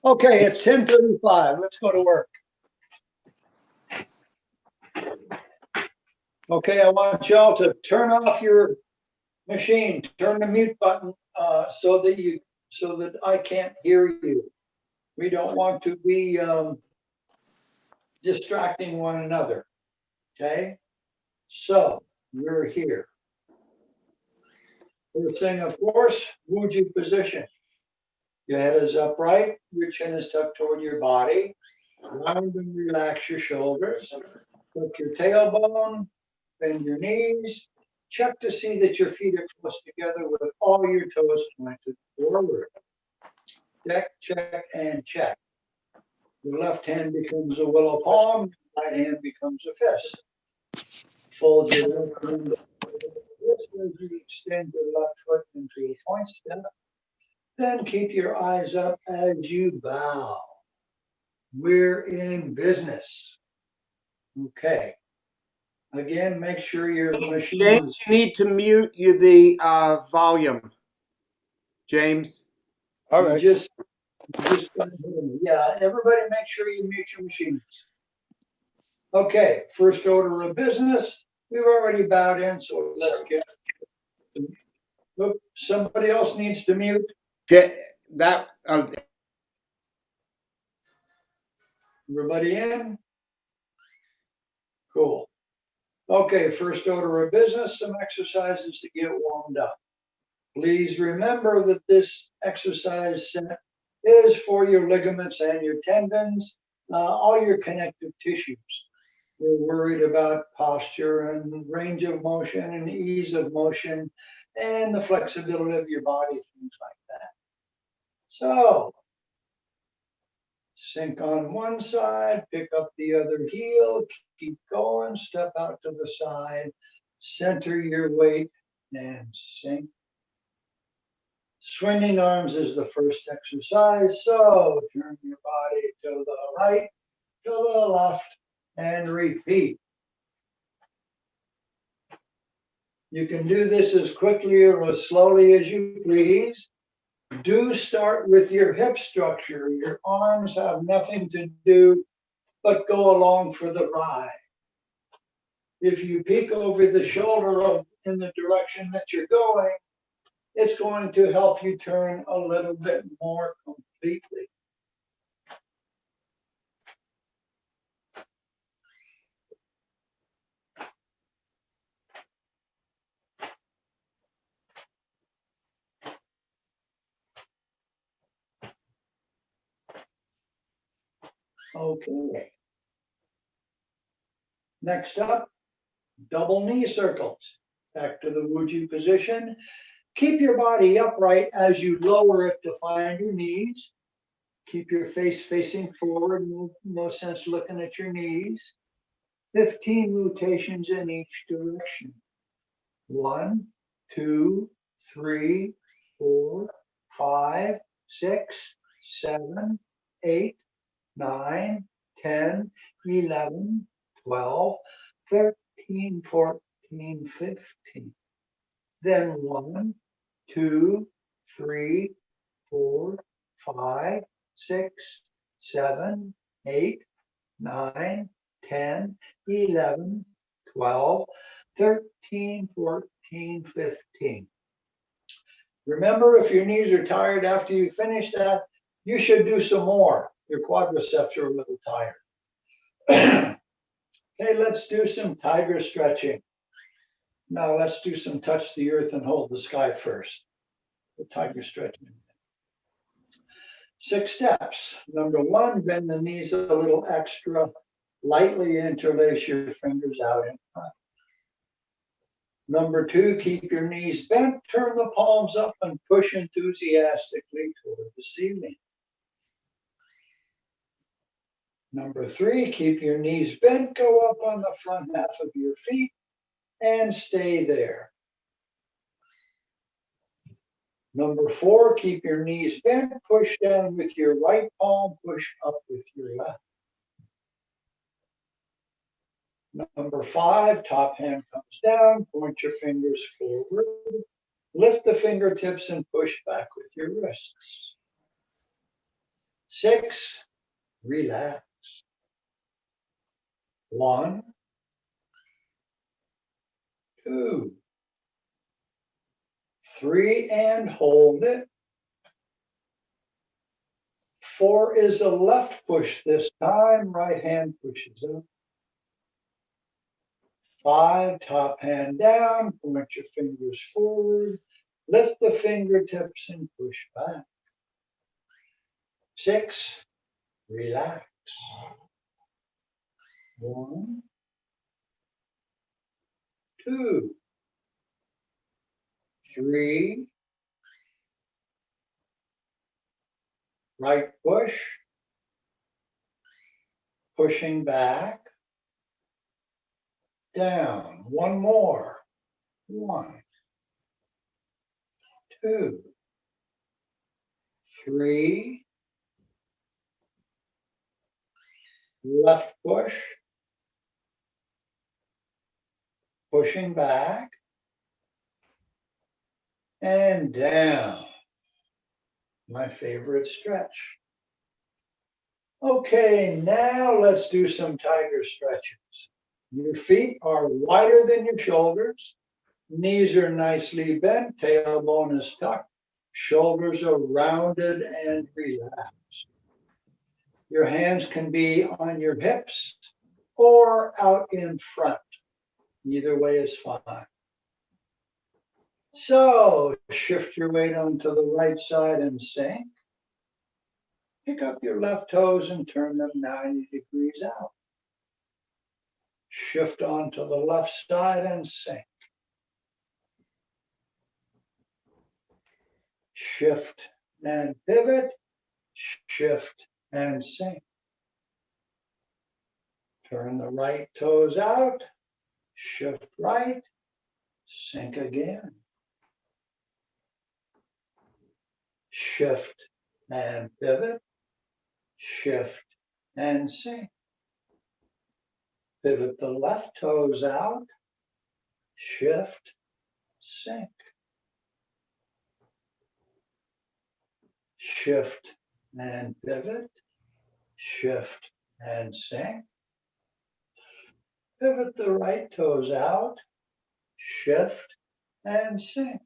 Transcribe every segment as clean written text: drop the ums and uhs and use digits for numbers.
Okay, it's 10:35. Let's go to work. Okay, I want y'all to turn off your machine, turn the mute button so that I can't hear you. We don't want to be distracting one another. Okay, so we're here. First thing, of course, Wuju position. Your head is upright, your chin is tucked toward your body. Round and relax your shoulders. Hook your tailbone, bend your knees. Check to see that your feet are close together with all your toes pointed forward. Check, and check. Your left hand becomes a willow palm, right hand becomes a fist. Fold your left hand as you extend your left foot into a point step. Then keep your eyes up as you bow. We're in business. Okay. Again, make sure your machine is. James, you need to mute the volume. James. All You right. just yeah, everybody make sure you mute your machines. Okay, first order of business. We've already bowed in, so let's get. Oop, somebody else needs to mute. That Everybody in? Cool. Okay, first order of business, some exercises to get warmed up. Please remember that this exercise set is for your ligaments and your tendons, all your connective tissues. We're worried about posture and range of motion and ease of motion and the flexibility of your body, things like that. So, sink on one side, pick up the other heel, keep going, step out to the side, center your weight, and sink. Swinging arms is the first exercise. So, turn your body to the right, to the left, and repeat. You can do this as quickly or as slowly as you please. Do start with your hip structure. Your arms have nothing to do but go along for the ride. If you peek over the shoulder in the direction that you're going, it's going to help you turn a little bit more completely. Okay. Next up, double knee circles. Back to the Wuju position. Keep your body upright as you lower it to find your knees. Keep your face facing forward, no sense looking at your knees. 15 rotations in each direction. 1, 2, 3, 4, 5, 6, 7, 8, 9, 10, 11, 12, 13, 14, 15. Then 1, 2, 3, 4, 5, 6, 7, 8, 9, 10, 11, 12, 13, 14, 15. Remember, if your knees are tired after you finish that, you should do some more. Your quadriceps are a little tired. Okay, let's do some tiger stretching. Now let's do some touch the earth and hold the sky first. The tiger stretching. 6 steps. Number 1, bend the knees a little extra. Lightly interlace your fingers out in front. Number 2, keep your knees bent, turn the palms up and push enthusiastically toward the ceiling. Number 3, keep your knees bent, go up on the front half of your feet and stay there. Number 4, keep your knees bent, push down with your right palm, push up with your left. Number 5, top hand comes down, point your fingers forward, lift the fingertips and push back with your wrists. 6, relax. 1, 2, 3, and hold it. 4 is a left push this time, right hand pushes up. 5, top hand down, point your fingers forward, lift the fingertips and push back. 6, relax. 1, 2, 3, right push, pushing back, down. 1 more. 1, 2, 3, left push, pushing back, and down. My favorite stretch. Okay, now let's do some tiger stretches. Your feet are wider than your shoulders. Knees are nicely bent, tailbone is tucked, shoulders are rounded and relaxed. Your hands can be on your hips or out in front. Either way is fine. So shift your weight onto the right side and sink. Pick up your left toes and turn them 90 degrees out. Shift onto the left side and sink. Shift and pivot. Shift and sink. Turn the right toes out. Shift right. Sink again. Shift and pivot. Shift and sink. Pivot the left toes out. Shift, sink. Shift and pivot. Shift and sink. Pivot the right toes out. Shift and sink.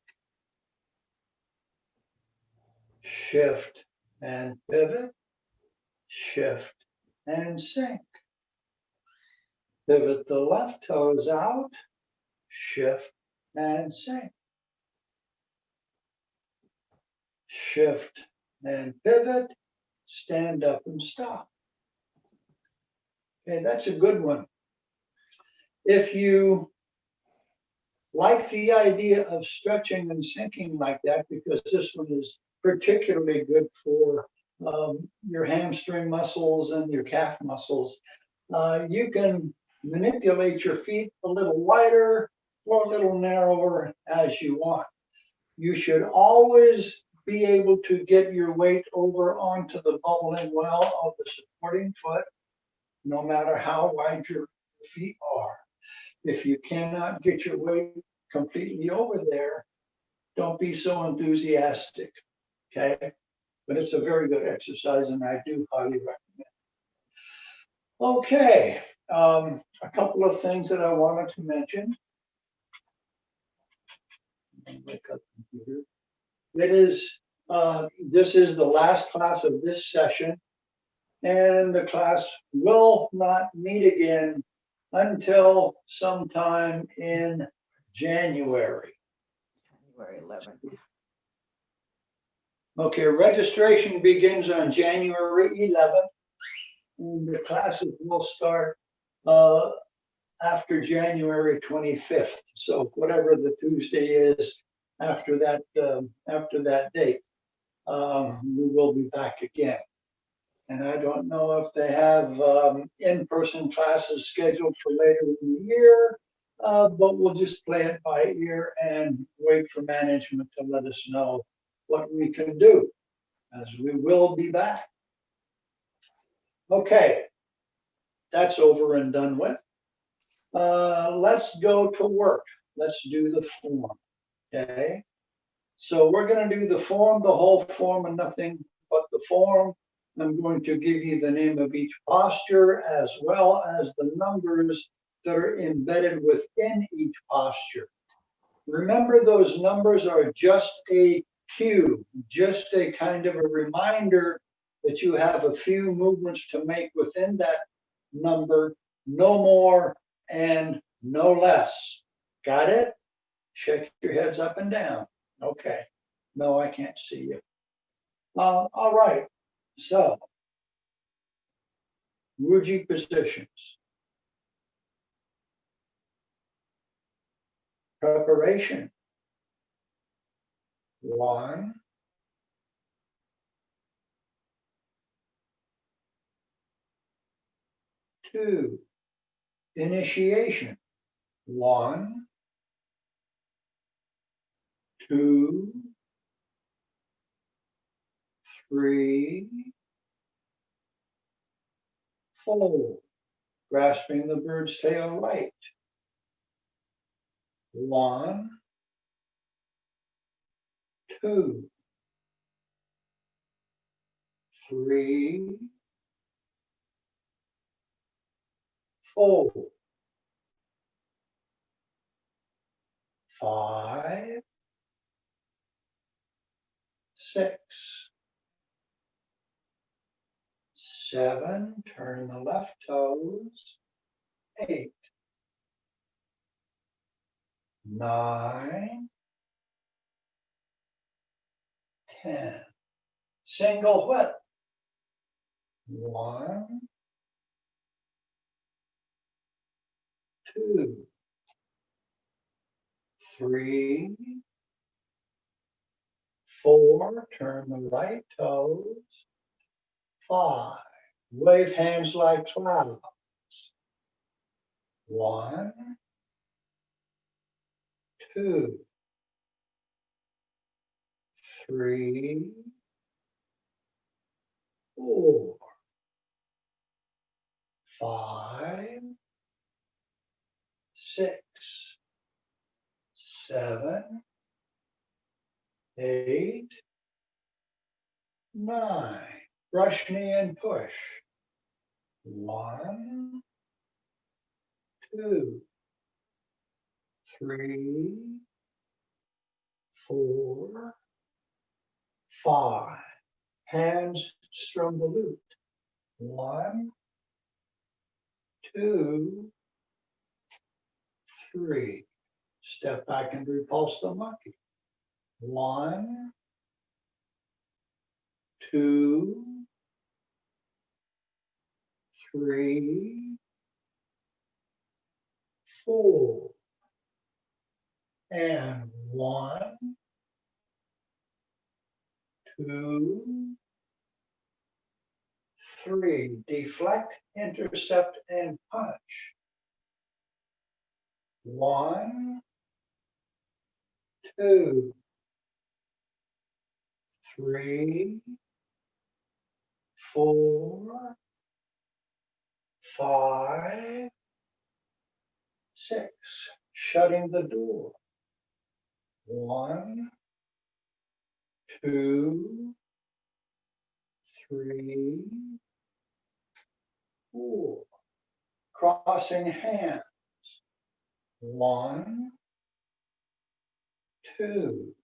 Shift and pivot. Shift and sink. Pivot the left toes out. Shift and sink. Shift and pivot. Stand up and stop. Okay, that's a good one. If you like the idea of stretching and sinking like that, because this one is particularly good for your hamstring muscles and your calf muscles, you can manipulate your feet a little wider or a little narrower as you want. You should always be able to get your weight over onto the bubbling well of the supporting foot, no matter how wide your feet are. If you cannot get your weight completely over there, don't be so enthusiastic, okay? But it's a very good exercise and I do highly recommend. Okay, a couple of things that I wanted to mention. This is the last class of this session, and the class will not meet again until sometime in January. January 11th. Okay, registration begins on January 11th, and the classes will start after January 25th. So whatever the Tuesday is after that date, we will be back again. And I don't know if they have in-person classes scheduled for later in the year, but we'll just play it by ear and wait for management to let us know what we can do, as we will be back. Okay, that's over and done with. Let's go to work. Let's do the form, okay? So we're gonna do the form, the whole form, and nothing but the form. I'm going to give you the name of each posture as well as the numbers that are embedded within each posture. Remember, those numbers are just a cue, just a kind of a reminder that you have a few movements to make within that number, no more and no less. Got it? Shake your heads up and down. Okay. No, I can't see you. All right. So, Wuji positions. Preparation. 1, 2. Initiation. 1, 2, 3, 4. Grasping the bird's tail right. 1, 2, 3, 4, 5, 6, 7. Turn the left toes. 8, 9, 10. Single whip. 1, 2, 3, 4. Turn the right toes. 5. Wave hands like clouds. 1, 2, 3, 4, 5, 6, 7, 8, 9. Brush knee and push. 1, 2, 3, 4, 5. Hands strum the lute. 1, 2, 3. Step back and repulse the monkey. 1, 2, 3, 4, and 1, 2, 3. Deflect, intercept, and punch. 1, 2, 3, 4, 5, 6. Shutting the door. 1, 2, 3, 4. Crossing hands. 1, 2,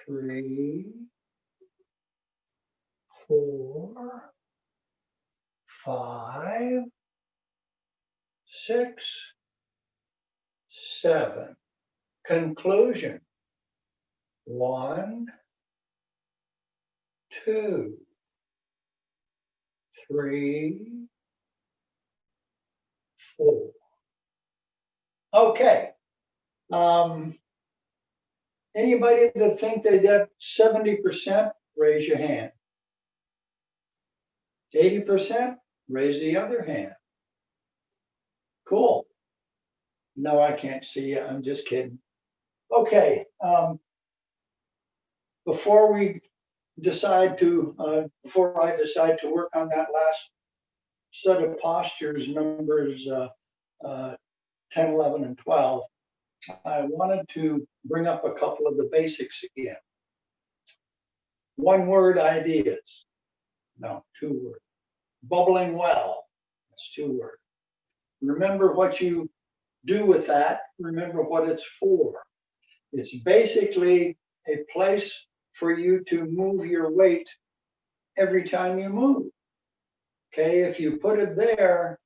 3, 4, 5, 6, 7. Conclusion. 1, 2, 3, 4. Okay. Anybody that think they got 70%, raise your hand. 80%, raise the other hand. Cool. No, I can't see you. I'm just kidding. Okay. Before I decide to work on that last set of postures, numbers 10, 11, and 12, I wanted to bring up a couple of the basics again. One word ideas. No, two words. Bubbling well. That's two words. Remember what you do with that. Remember what it's for. It's basically a place for you to move your weight every time you move. Okay, if you put it there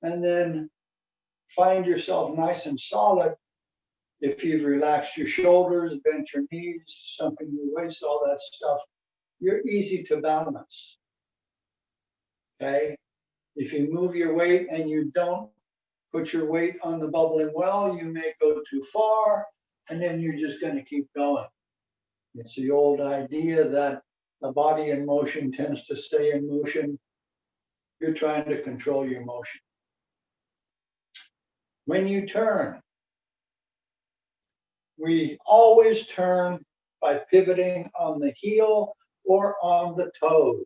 and then find yourself nice and solid, if you've relaxed your shoulders, bent your knees, sunken your waist, all that stuff, you're easy to balance. Okay, if you move your weight and you don't put your weight on the bubbling well, you may go too far, and then you're just going to keep going. It's the old idea that the body in motion tends to stay in motion. You're trying to control your motion. When you turn, we always turn by pivoting on the heel or on the toes,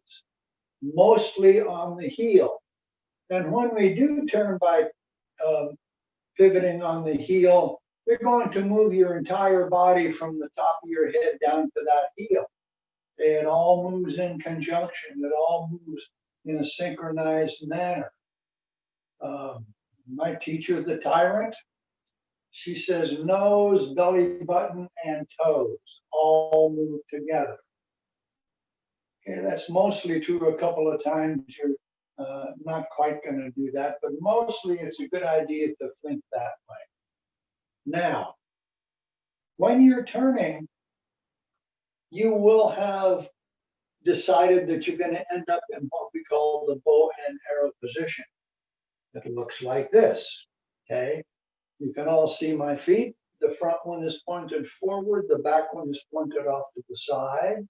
mostly on the heel. And when we do turn by pivoting on the heel, you're going to move your entire body from the top of your head down to that heel. It all moves in conjunction. It all moves in a synchronized manner. My teacher, the tyrant, she says nose, belly button, and toes all move together. Okay, that's mostly true. A couple of times you're not quite going to do that, but mostly it's a good idea to think that way. Now, when you're turning, you will have decided that you're going to end up in what we call the bow and arrow position. It looks like this, okay? You can all see my feet. The front one is pointed forward. The back one is pointed off to the side.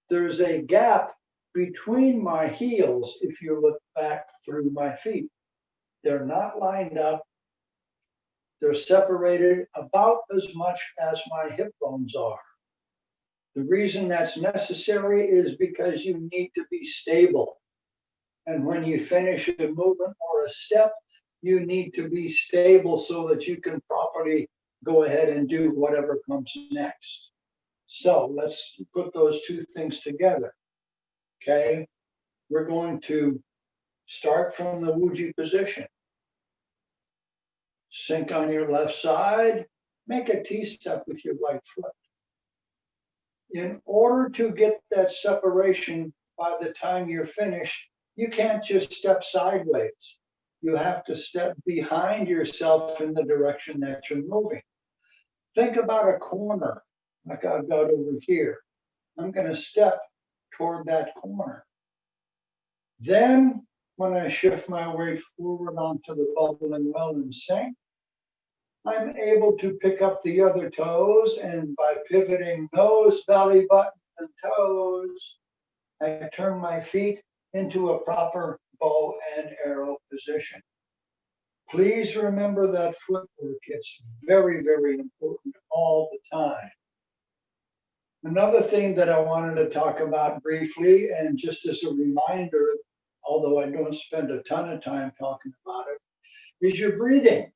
There's a gap between my heels if you look back through my feet. They're not lined up. They're separated about as much as my hip bones are. The reason that's necessary is because you need to be stable. And when you finish a movement or a step, you need to be stable so that you can properly go ahead and do whatever comes next. So let's put those two things together. Okay, we're going to start from the Wuji position. Sink on your left side, make a T-step with your right foot. In order to get that separation by the time you're finished, you can't just step sideways. You have to step behind yourself in the direction that you're moving. Think about a corner, like I've got over here. I'm going to step toward that corner. Then, when I shift my weight forward onto the bubbling well and sink, I'm able to pick up the other toes, and by pivoting nose, belly button, and toes, I turn my feet into a proper bow and arrow position. Please remember that footwork. It's very, very important all the time. Another thing that I wanted to talk about briefly, and just as a reminder, although I don't spend a ton of time talking about it, is your breathing.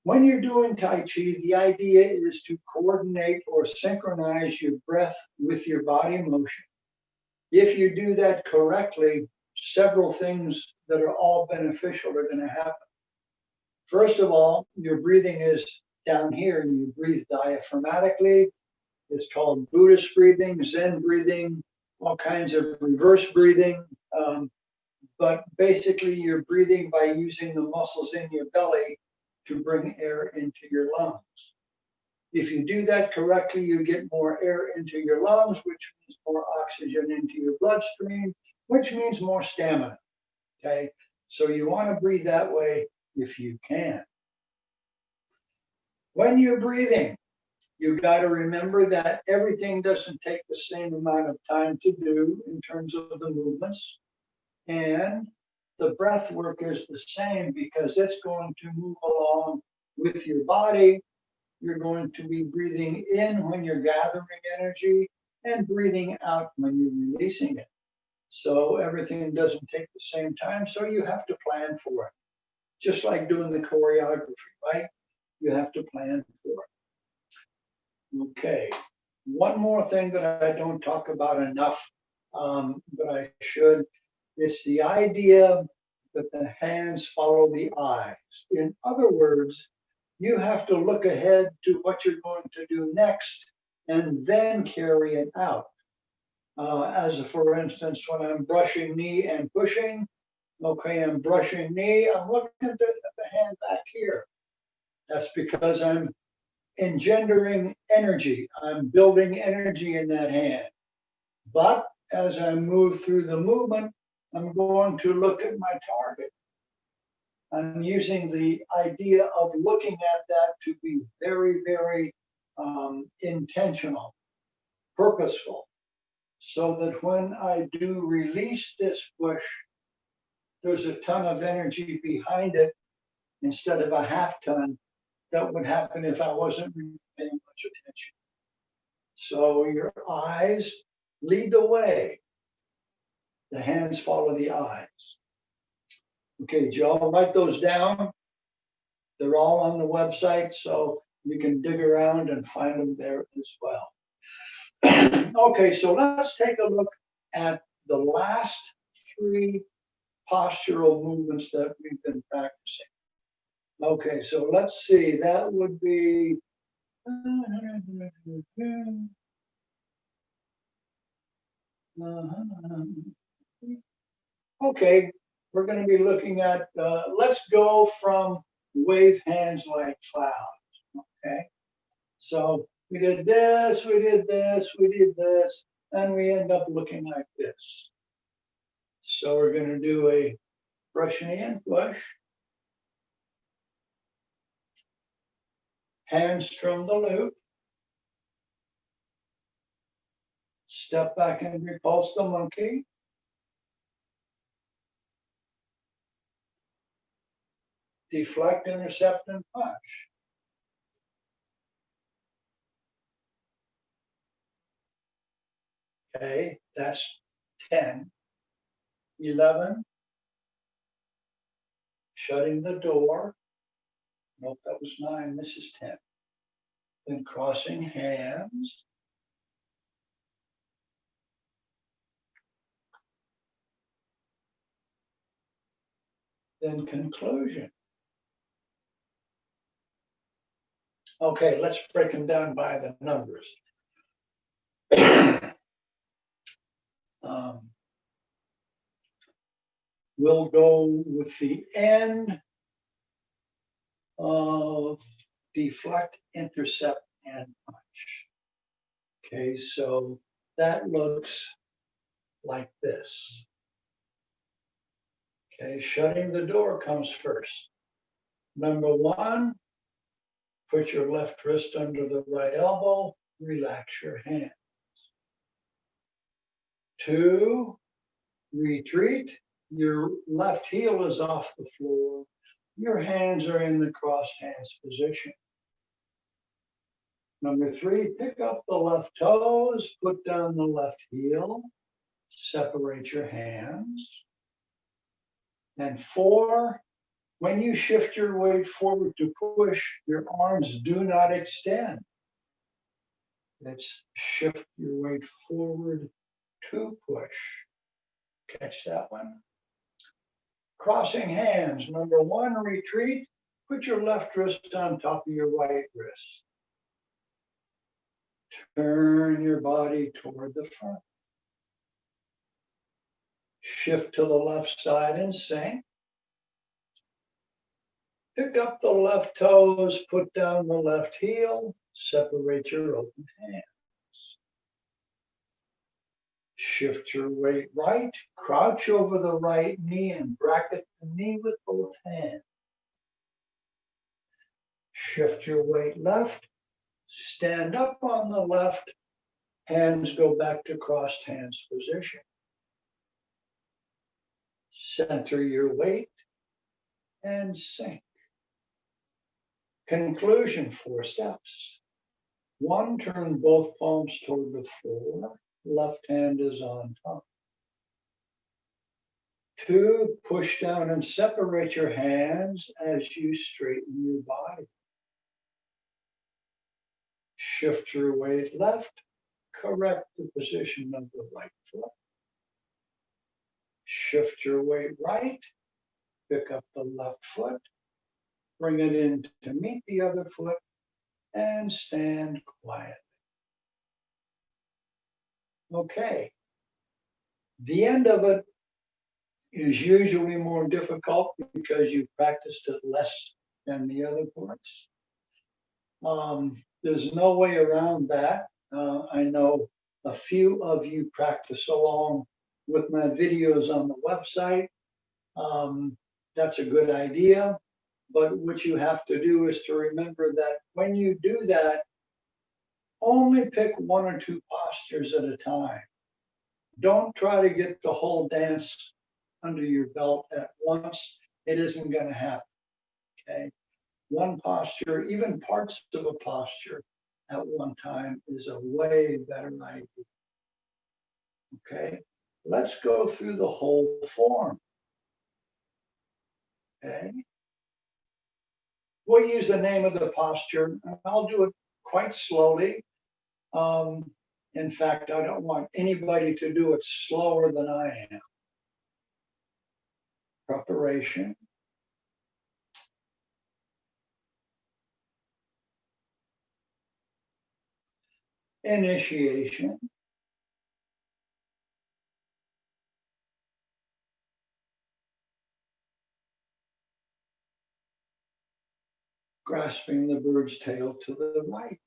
When you're doing Tai Chi, the idea is to coordinate or synchronize your breath with your body motion. If you do that correctly, several things that are all beneficial are going to happen. First of all, your breathing is down here. You breathe diaphragmatically. It's called Buddhist breathing, Zen breathing, all kinds of reverse breathing. But basically, you're breathing by using the muscles in your belly to bring air into your lungs. If you do that correctly, you get more air into your lungs, which means more oxygen into your bloodstream, which means more stamina. Okay, so you want to breathe that way if you can. When you're breathing, you got to remember that everything doesn't take the same amount of time to do in terms of the movements. And the breath work is the same because it's going to move along with your body. You're going to be breathing in when you're gathering energy and breathing out when you're releasing it. So everything doesn't take the same time, so you have to plan for it. Just like doing the choreography, right? You have to plan for it. Okay, One more thing that I don't talk about enough, but I should, it's the idea that the hands follow the eyes. In other words, you have to look ahead to what you're going to do next and then carry it out. As for instance, when I'm brushing knee and pushing, okay, I'm brushing knee, I'm looking at the hand back here. That's because I'm engendering energy. I'm building energy in that hand. But as I move through the movement, I'm going to look at my target. I'm using the idea of looking at that to be very, very intentional, purposeful, so that when I do release this push, there's a ton of energy behind it instead of a half ton that would happen if I wasn't really paying much attention. So your eyes lead the way. The hands follow the eyes. Okay, did you all write those down? They're all on the website, so you can dig around and find them there as well. Okay, so let's take a look at the last three postural movements that we've been practicing. Okay, so let's see, that would be okay, we're going to be looking at, let's go from wave hands like clouds, okay? So we did this, we did this, we did this, and we end up looking like this. So we're going to do a brush knee and push. Hamstring the loop. Step back and repulse the monkey. Deflect, intercept, and punch. Okay, that's 10. 11. Shutting the door. Nope, that was 9. This is 10. Then crossing hands. Then conclusion. Okay, let's break them down by the numbers. We'll go with the end of deflect, intercept, and punch. Okay, so that looks like this. Okay, shutting the door comes first. Number 1, put your left wrist under the right elbow, relax your hands. 2, retreat. Your left heel is off the floor. Your hands are in the crossed hands position. Number 3, pick up the left toes, put down the left heel, separate your hands. And 4, when you shift your weight forward to push, your arms do not extend. Let's shift your weight forward to push. Catch that one? Crossing hands. Number 1, retreat. Put your left wrist on top of your right wrist. Turn your body toward the front. Shift to the left side and sink. Pick up the left toes, put down the left heel, separate your open hands. Shift your weight right, crouch over the right knee and bracket the knee with both hands. Shift your weight left, stand up on the left, hands go back to crossed hands position. Center your weight and sink. Conclusion, 4 steps. 1, turn both palms toward the floor. Left hand is on top. 2, push down and separate your hands as you straighten your body. Shift your weight left, correct the position of the right foot. Shift your weight right, pick up the left foot, bring it in to meet the other foot, and stand quiet. Okay. The end of it is usually more difficult because you've practiced it less than the other parts. There's no way around that. I know a few of you practice along with my videos on the website. That's a good idea. But what you have to do is to remember that when you do that, only pick one or two postures at a time. Don't try to get the whole dance under your belt at once. It isn't going to happen. Okay. One posture, even parts of a posture at one time is a way better idea. Okay. Let's go through the whole form. Okay. We'll use the name of the posture, and I'll do it quite slowly. In fact, I don't want anybody to do it slower than I am. Preparation. Initiation. Grasping the bird's tail to the right.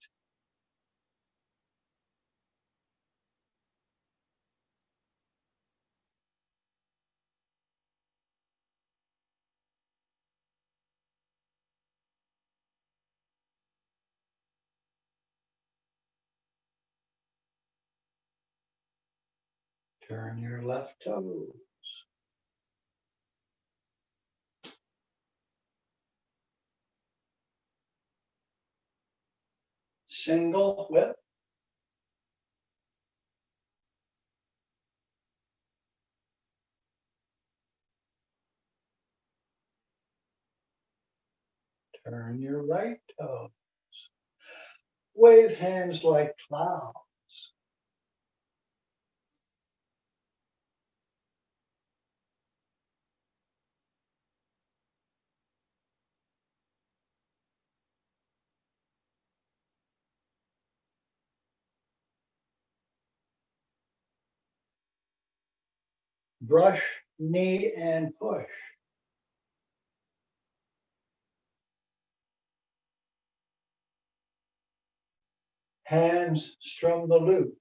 Turn your left toes. Single whip. Turn your right toes. Wave hands like clouds. Brush, knee, and push. Hands strum the lute.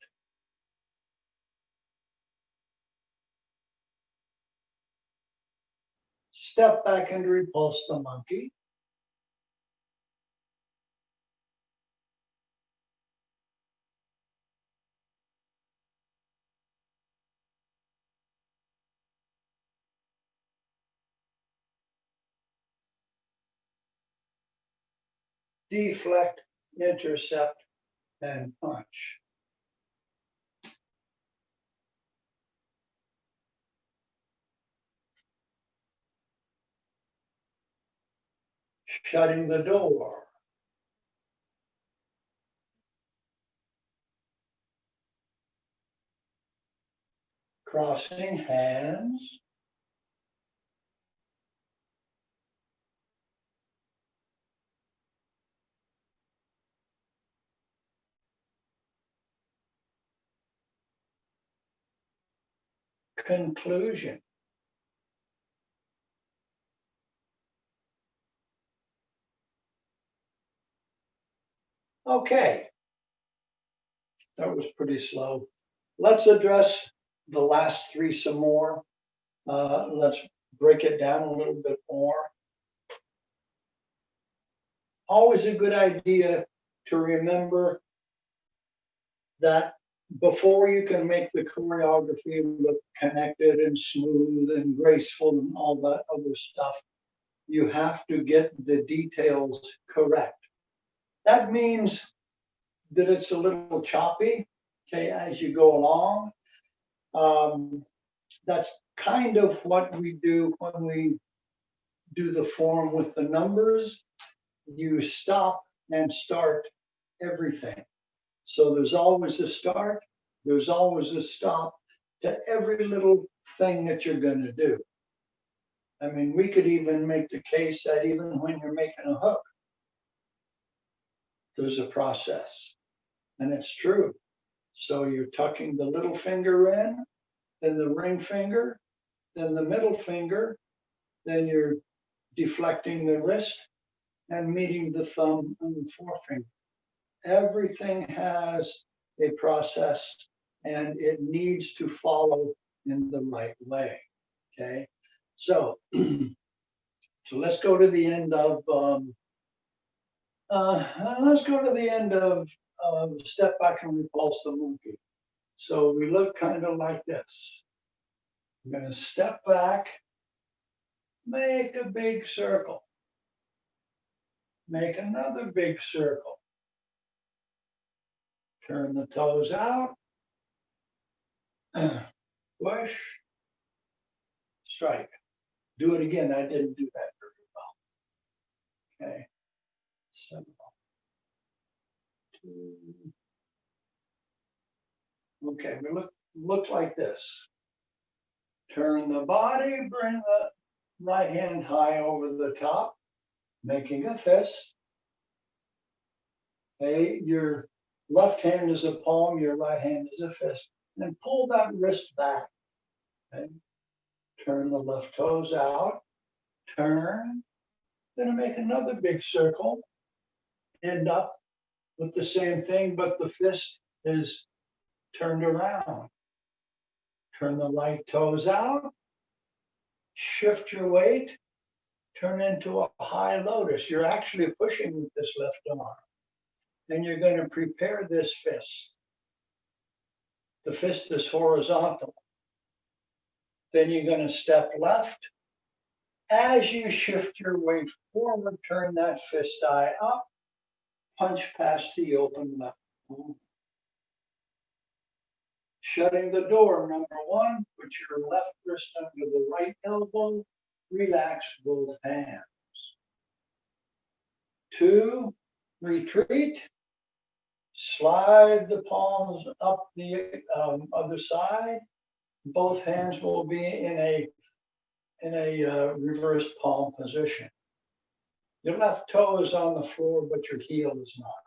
Step back and repulse the monkey. Deflect, intercept, and punch. Shutting the door. Crossing hands. Conclusion. Okay, that was pretty slow. Let's address the last three some more. Let's break it down a little bit more. Always a good idea to remember that before you can make the choreography look connected and smooth and graceful and all that other stuff, you have to get the details correct. That means that it's a little choppy, okay, as you go along. That's kind of what we do when we do the form with the numbers. You stop and start everything. So there's always a start, there's always a stop to every little thing that you're going to do. I mean, we could even make the case that even when you're making a hook, there's a process, and it's true. So you're tucking the little finger in, then the ring finger, then the middle finger, then you're deflecting the wrist and meeting the thumb and the forefinger. Everything has a process and it needs to follow in the right way. Okay, so so let's go to the end of step back and repulse the monkey. So we look kind of like this. I'm going to step back, make a big circle, make another big circle, turn the toes out, push, strike. Do it again. I didn't do that very well. Okay. So, okay, we look like this. Turn the body, bring the right hand high over the top, making a fist. Okay, your left hand is a palm, your right hand is a fist. And pull that wrist back. Okay. Turn the left toes out, turn, then make another big circle, end up with the same thing, but the fist is turned around. Turn the right toes out, shift your weight, turn into a high lotus. You're actually pushing with this left arm. Then you're going to prepare this fist. The fist is horizontal. Then you're going to step left. As you shift your weight forward, turn that fist eye up, punch past the open left. Shutting the door, number one, put your left wrist under the right elbow, relax both hands. Two, retreat, slide the palms up the other side. Both hands will be in a reverse palm position. Your left toe is on the floor, but your heel is not.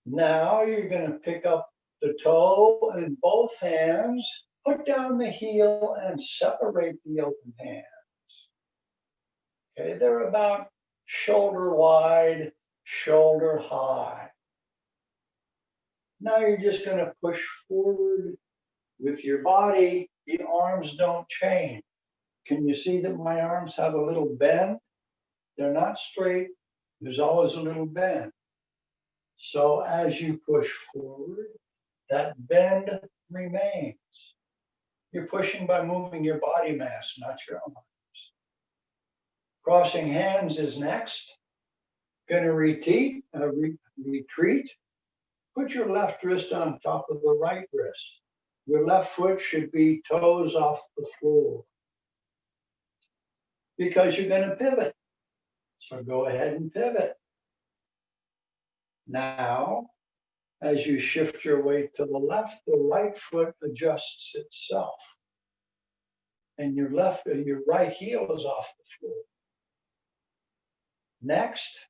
Now you're going to pick up the toe in both hands, put down the heel and separate the open hands. Okay, they're about shoulder wide, shoulder high. Now you're just going to push forward with your body. The arms don't change. Can you see that my arms have a little bend? They're not straight. There's always a little bend. So as you push forward, that bend remains. You're pushing by moving your body mass, not your arms. Crossing hands is next. Going to retreat. Put your left wrist on top of the right wrist. Your left foot should be toes off the floor because you're going to pivot. So go ahead and pivot. Now, as you shift your weight to the left, the right foot adjusts itself. And your right heel is off the floor. Next,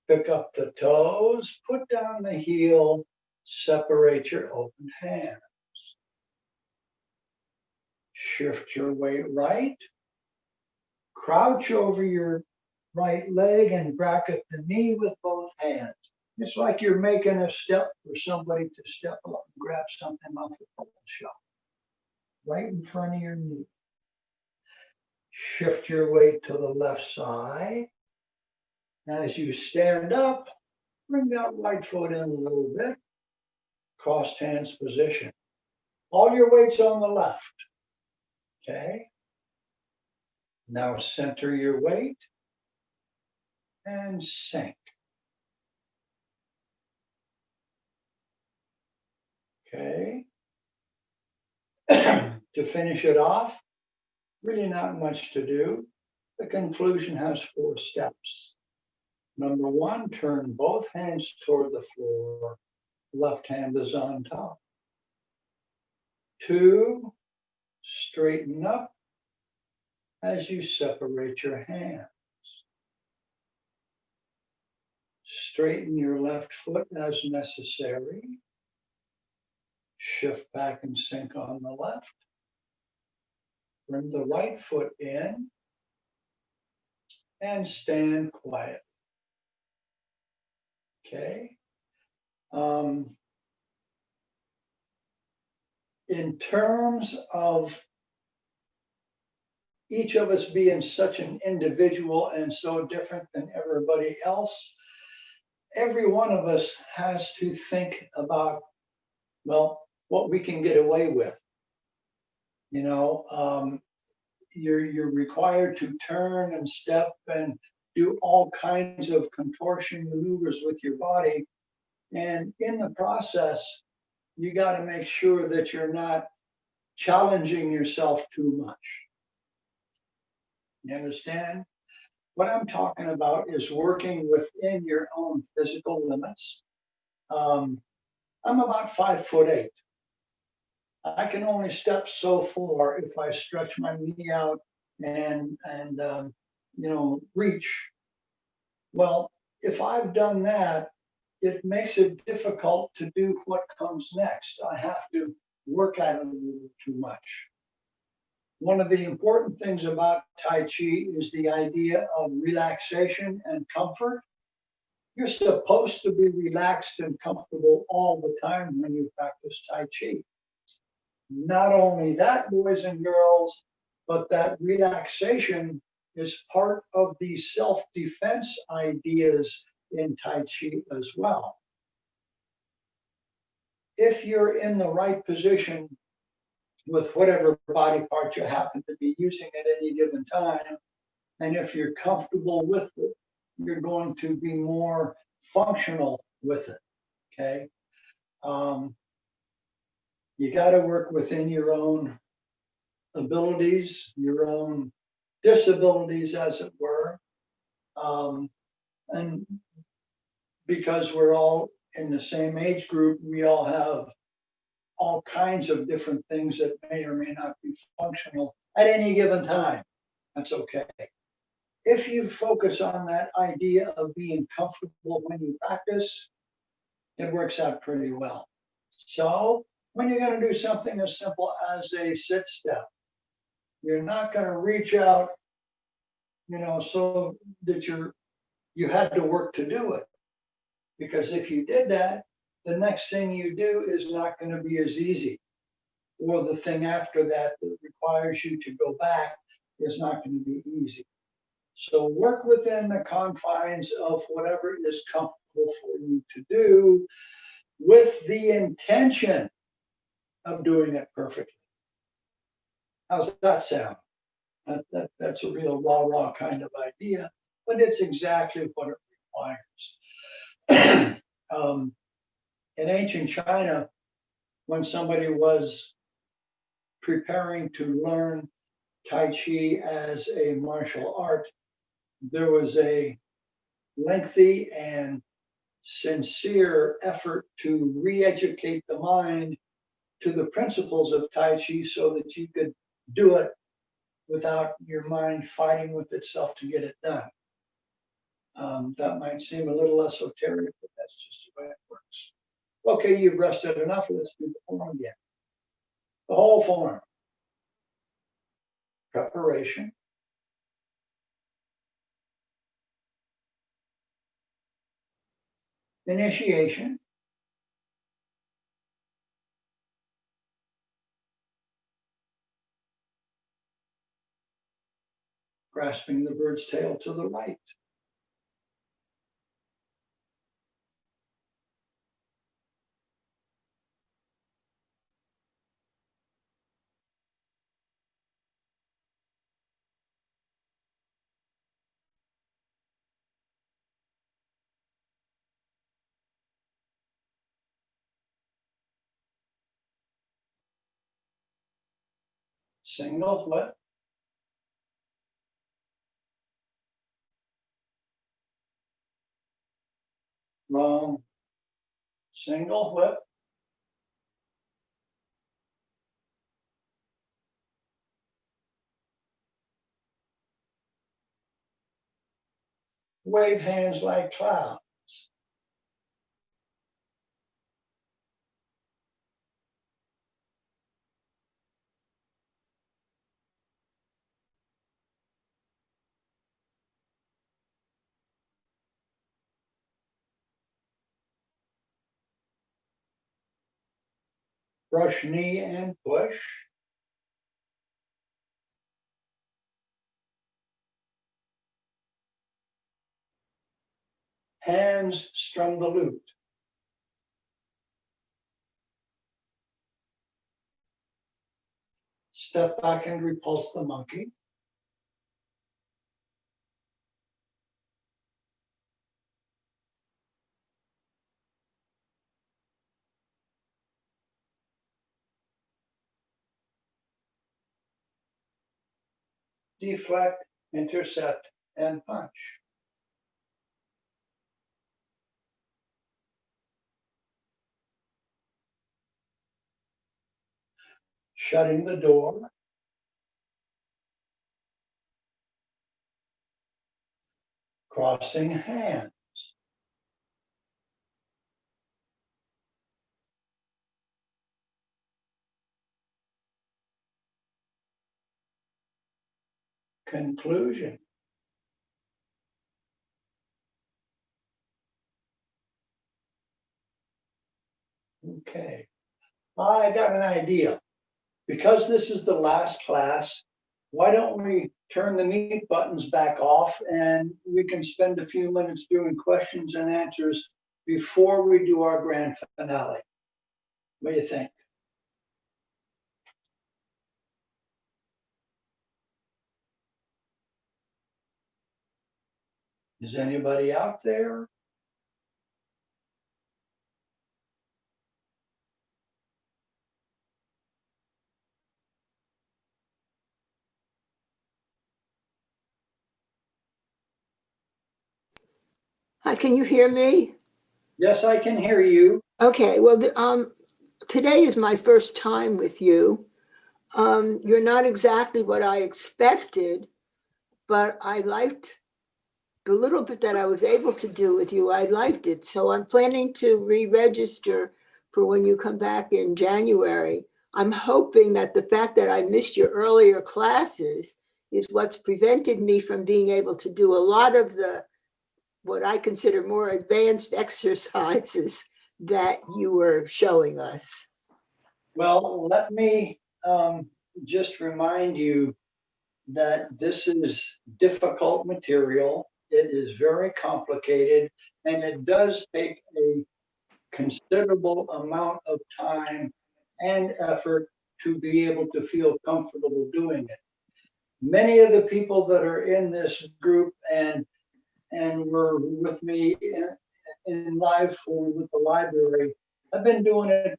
pick up the toes, put down the heel, separate your open hands. Shift your weight right, crouch over your right leg and bracket the knee with both hands. It's like you're making a step for somebody to step up and grab something off the shelf, right in front of your knee. Shift your weight to the left side. As you stand up, bring that right foot in a little bit, crossed hands position. All your weight's on the left, okay? Now center your weight and sink. Okay. To finish it off, really not much to do. The conclusion has 4 steps. Number one, turn both hands toward the floor. Left hand is on top. 2, straighten up as you separate your hands. Straighten your left foot as necessary. Shift back and sink on the left. Bring the right foot in and stand quiet. Okay. In terms of each of us being such an individual and so different than everybody else, every one of us has to think about, well, what we can get away with. You know, you're required to turn and step and do all kinds of contortion maneuvers with your body. And in the process, you got to make sure that you're not challenging yourself too much. You understand? What I'm talking about is working within your own physical limits. I'm about 5'8". I can only step so far if I stretch my knee out and reach. Well, if I've done that, it makes it difficult to do what comes next. I have to work at it a little too much. One of the important things about Tai Chi is the idea of relaxation and comfort. You're supposed to be relaxed and comfortable all the time when you practice Tai Chi. Not only that, boys and girls, but that relaxation is part of the self-defense ideas in Tai Chi as well. If you're in the right position with whatever body part you happen to be using at any given time, and if you're comfortable with it, you're going to be more functional with it, okay? You got to work within your own abilities, your own disabilities, as it were. And because we're all in the same age group, we all have all kinds of different things that may or may not be functional at any given time. That's okay. If you focus on that idea of being comfortable when you practice, it works out pretty well. So when you're going to do something as simple as a sit step, you're not going to reach out, so that you had to work to do it. Because if you did that, the next thing you do is not going to be as easy. Or the thing after that that requires you to go back is not going to be easy. So work within the confines of whatever is comfortable for you to do with the intention of doing it perfectly. How's that sound? That's a real raw kind of idea, but it's exactly what it requires. In ancient China, when somebody was preparing to learn Tai Chi as a martial art, there was a lengthy and sincere effort to re-educate the mind to the principles of Tai Chi so that you could do it without your mind fighting with itself to get it done. That might seem a little esoteric, but that's just the way it works. Okay, you've rested enough. Let's do the form again. The whole form. Preparation. Initiation. Grasping the bird's tail to the right. Single foot. Wrong. Single whip. Wave hands like clouds. Brush knee and push. Hands strum the lute. Step back and repulse the monkey. Deflect, intercept, and punch. Shutting the door. Crossing hands. Conclusion. Okay, I got an idea. Because this is the last class, why don't we turn the mute buttons back off and we can spend a few minutes doing questions and answers before we do our grand finale. What do you think? Is anybody out there? Hi, can you hear me? Yes, I can hear you. Okay, well, today is my first time with you. You're not exactly what I expected, but I liked the little bit that I was able to do with you. I liked it. So I'm planning to re-register for when you come back in January. I'm hoping that the fact that I missed your earlier classes is what's prevented me from being able to do a lot of the what I consider more advanced exercises that you were showing us. Well, let me just remind you that this is difficult material. It is very complicated, and it does take a considerable amount of time and effort to be able to feel comfortable doing it. Many of the people that are in this group and were with me in live form with the library have been doing it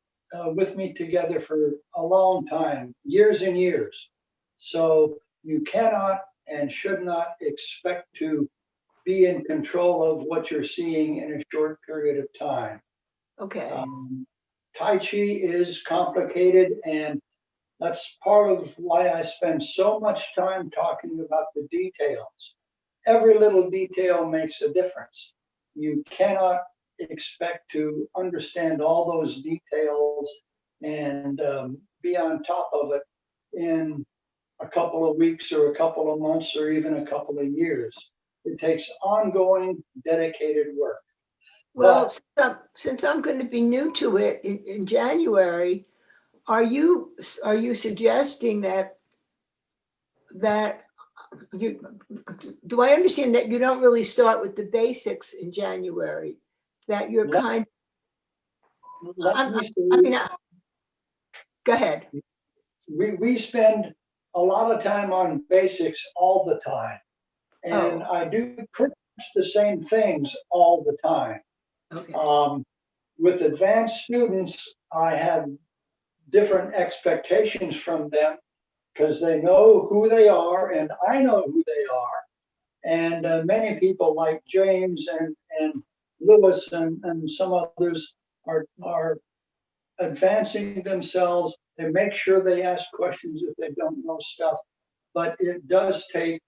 with me together for a long time, years and years. So you cannot and should not expect to be in control of what you're seeing in a short period of time. Okay. Tai Chi is complicated, and that's part of why I spend so much time talking about the details. Every little detail makes a difference. You cannot expect to understand all those details and be on top of it in a couple of weeks or a couple of months or even a couple of years. It takes ongoing, dedicated work. Well, since I'm going to be new to it in January, are you suggesting that you do I understand that you don't really start with the basics in January? That you're Let, kind. let me I mean, say, go ahead. we spend a lot of time on basics all the time. And Oh, I do pretty much the same things all the time. okay. With advanced students, I have different expectations from them because they know who they are and I know who they are. And many people like James and Lewis and some others are advancing themselves. They make sure they ask questions if they don't know stuff, but it does take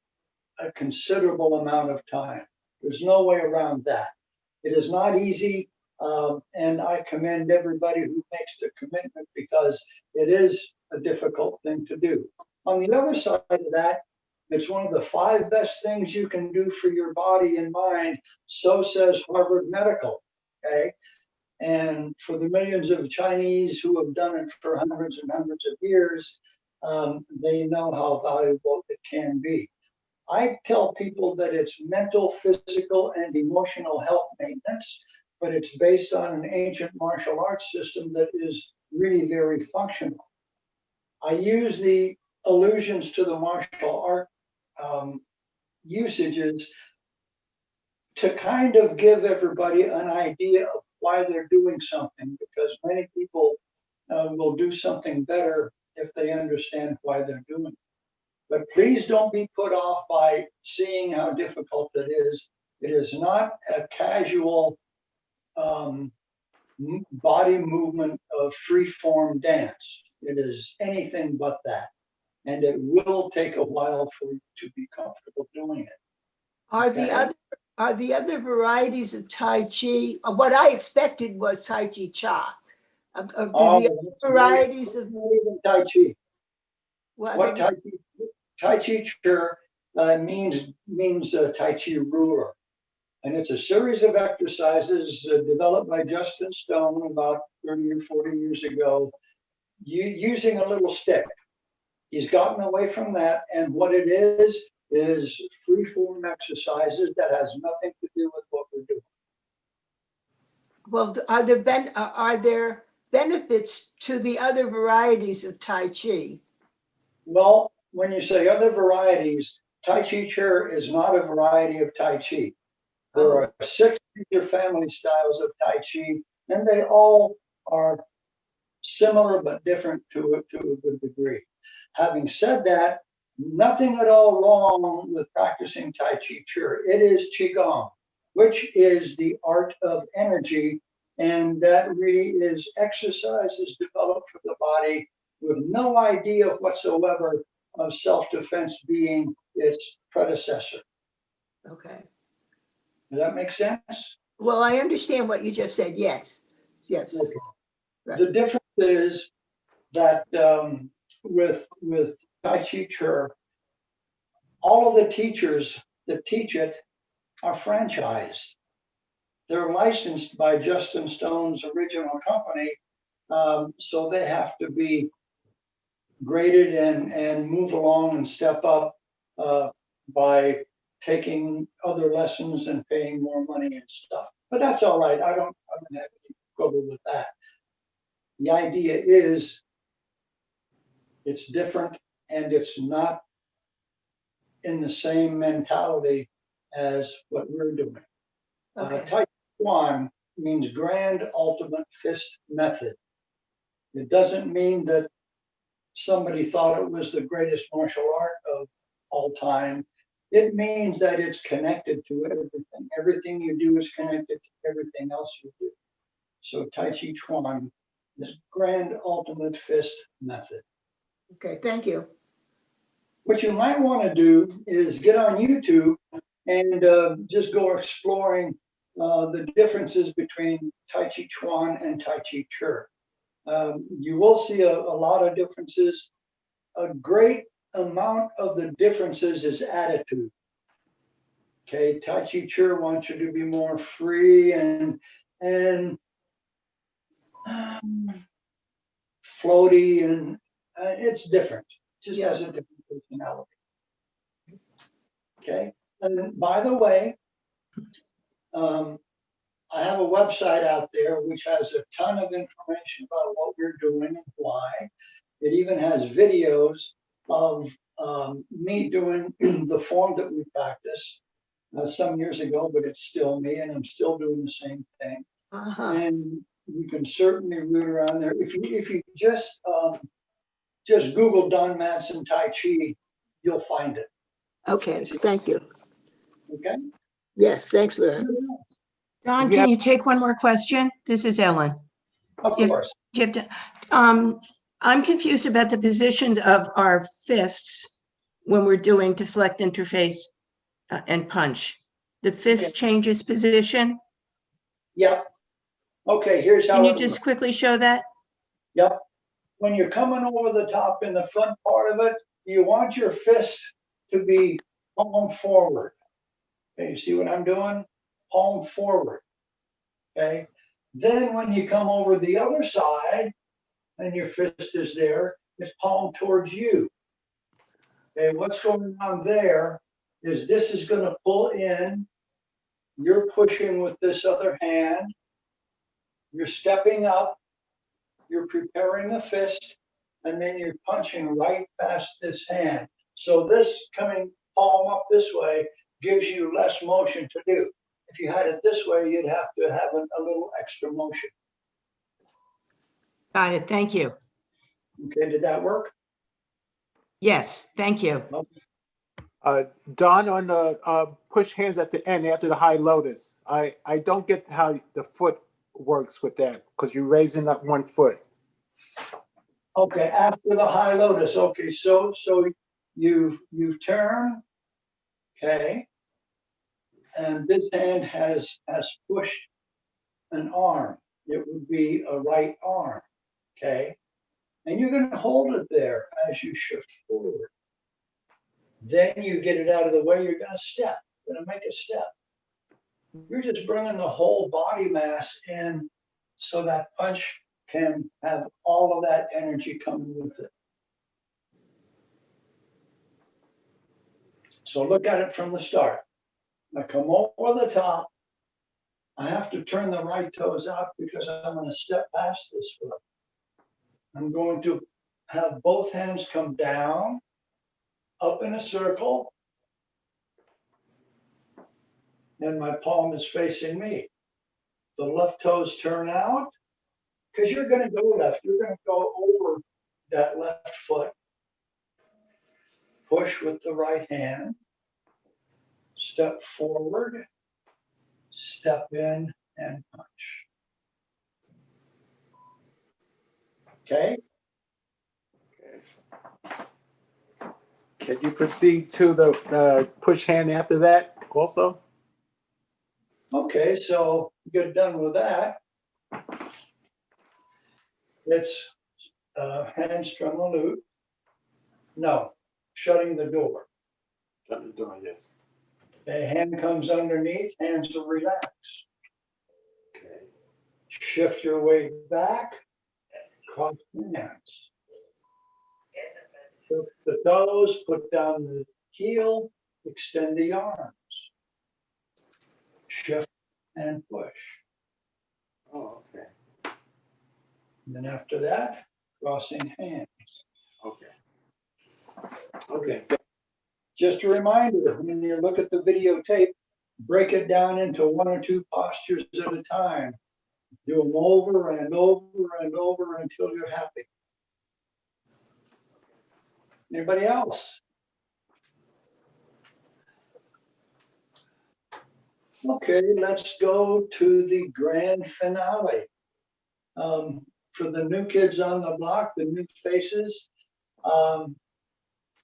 a considerable amount of time. There's no way around that. It is not easy, and I commend everybody who makes the commitment because it is a difficult thing to do. On the other side of that, it's one of the 5 best things you can do for your body and mind. So says Harvard Medical. Okay. And for the millions of Chinese who have done it for hundreds and hundreds of years, they know how valuable it can be. I tell people that it's mental, physical, and emotional health maintenance, but it's based on an ancient martial arts system that is really very functional. I use the allusions to the martial art usages to kind of give everybody an idea of why they're doing something, because many people will do something better if they understand why they're doing it. But please don't be put off by seeing how difficult it is. It is not a casual body movement of free form dance. It is anything but that. And it will take a while for you to be comfortable doing it. Are Okay. the other varieties of Tai Chi, what I expected was Tai Chi Cha. Do the other varieties of not even Tai Chi. what What Tai Chi means Tai Chi ruler. And it's a series of exercises developed by Justin Stone about 30 or 40 years ago, using a little stick. He's gotten away from that, and what it is free form exercises that has nothing to do with what we're doing. well, are there benefits to the other varieties of Tai Chi? Well, when you say other varieties, Tai Chi Chuan is not a variety of Tai Chi. There are 6 major family styles of Tai Chi, and they all are similar but different to a good degree. Having said that, nothing at all wrong with practicing Tai Chi Chuan. It is Qigong, which is the art of energy, and that really is exercises developed for the body with no idea whatsoever of self-defense being its predecessor. Okay. Does that make sense? Well, I understand what you just said. Yes. Yes. Okay. Right. The difference is that with Tai Chi Chuan, all of the teachers that teach it are franchised. They're licensed by Justin Stone's original company, so they have to be graded and move along and step up by taking other lessons and paying more money and stuff. But that's all right. I don't have any trouble with that. The idea is it's different and it's not in the same mentality as what we're doing. Okay. Tai Chuan means Grand Ultimate Fist Method. It doesn't mean that somebody thought it was the greatest martial art of all time. It means that it's connected to everything. Everything you do is connected to everything else you do. So Tai Chi Chuan is Grand Ultimate Fist Method. Okay. Thank you. What you might want to do is get on YouTube and just go exploring the differences between Tai Chi Chuan and Tai Chi Chuan. You will see a lot of differences. A great amount of the differences is attitude. Okay, Tai Chi Chuan wants you to be more free and floaty, and it's different. It just has a different personality. Okay, and by the way, I have a website out there which has a ton of information about what we're doing and why. It even has videos of me doing the form that we practiced some years ago, but it's still me, and I'm still doing the same thing. And you can certainly root around there. If you just Google Don Madsen Tai Chi, you'll find it. Okay. Thank you. Okay. Yes. Thanks for that. Don, We can have- you take one more question? This is Ellen. Of If- course. You have to, I'm confused about the positions of our fists when we're doing deflect, interface, and punch. The fist Okay. changes position. Yep. Okay, here's how Can you it just works. quickly show that? Yep. When you're coming over the top in the front part of it, you want your fist to be palm forward. Okay, you see what I'm doing? Palm forward. Okay. Then when you come over the other side and your fist is there, it's palm towards you. Okay, what's going on there is this is going to pull in. You're pushing with this other hand. You're stepping up. You're preparing the fist, and then you're punching right past this hand. So this coming palm up this way gives you less motion to do. If you had it this way, you'd have to have a little extra motion. Got it. Thank you. Okay, did that work? Yes, thank you. Don, on the push hands at the end after the high lotus, I don't get how the foot works with that because you're raising up one foot. Okay, after the high lotus. Okay, so you've turned, okay, and this hand has pushed an arm. It would be a right arm, okay, and you're going to hold it there as you shift forward. Then you get it out of the way. You're going to step. You're going to make a step. You're just bringing the whole body mass in, so that punch can have all of that energy coming with it. So look at it from the start. I come over the top. I have to turn the right toes out because I'm going to step past this foot. I'm going to have both hands come down, up in a circle, and my palm is facing me. The left toes turn out because you're going to go left. You're going to go over that left foot. Push with the right hand. Step forward. Step in and punch. Okay? Can you proceed to the push hand after that also? Okay, so get done with that. It's hands from the loop. No, shutting the door. Shut the door, yes. A hand comes underneath, hands will relax. Okay. Shift your weight back, cross hands. Shift the toes, put down the heel, extend the arms. Shift and push. Oh, okay. And then after that, crossing hands. Okay. Okay. Just a reminder, when you look at the videotape, break it down into one or two postures at a time. Do them over and over and over until you're happy. Anybody else? Okay, let's go to the grand finale. For the new kids on the block, the new faces,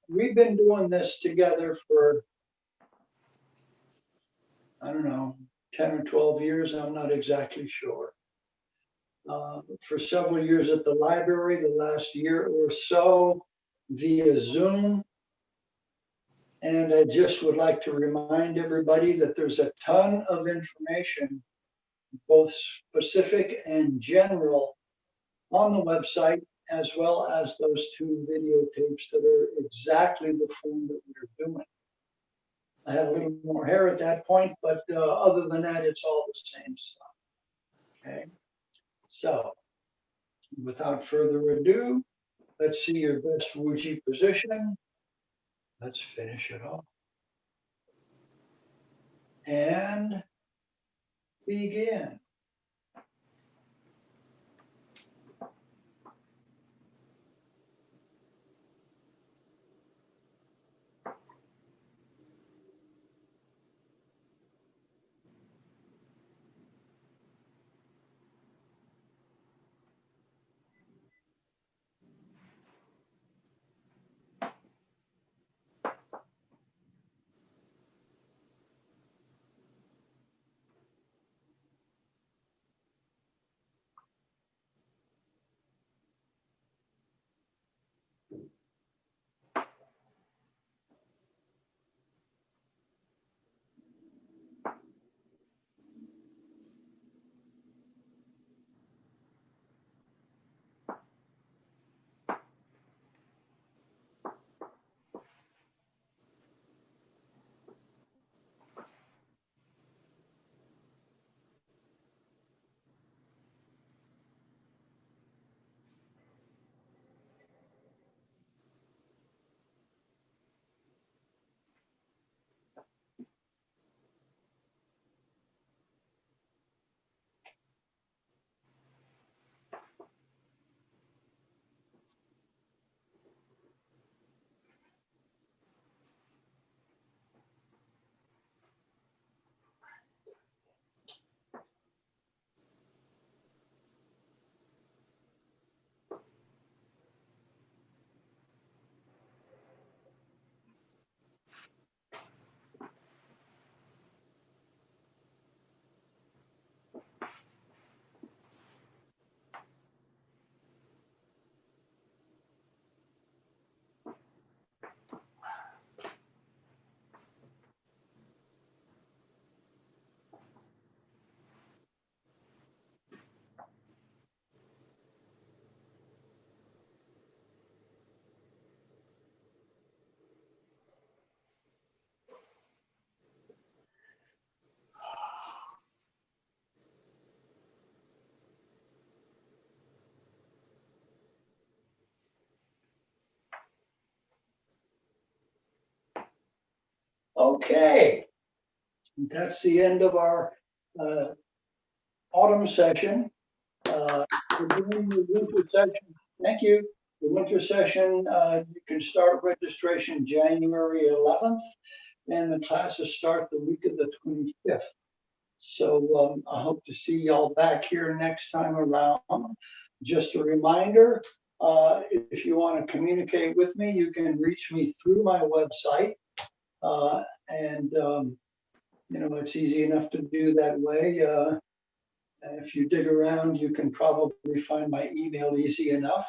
we've been doing this together for, I don't know, 10 or 12 years. I'm not exactly sure. For several years at the library, the last year or so via Zoom. And I just would like to remind everybody that there's a ton of information, both specific and general, on the website, as well as those two videotapes that are exactly the form that we're doing. I had a little more hair at that point, but other than that, it's all the same stuff. Okay, so without further ado, let's see your best Wuji position. Let's finish it off. And begin. Okay. That's the end of our autumn session. We're doing the winter session. Thank you. The winter session, you can start registration January 11th, and the classes start the week of the 25th. So I hope to see y'all back here next time around. Just a reminder, if you want to communicate with me, you can reach me through my website. You know, it's easy enough to do that way. If you dig around, you can probably find my email easy enough.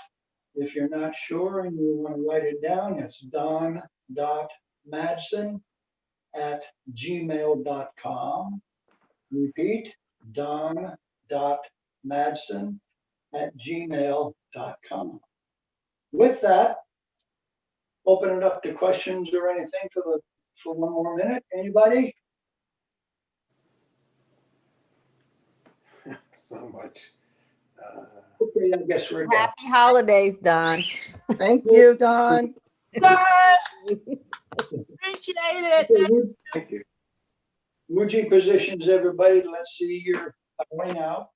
If you're not sure and you want to write it down, it's don.madsen@gmail.com. Repeat, don.madsen@gmail.com. With that, open it up to questions or anything for one more minute. Anybody? So much. Okay, I guess we're done. Happy holidays, Don. Thank you, Don. Appreciate it. Okay, Thank you. Wuji positions, everybody. Let's see your line out.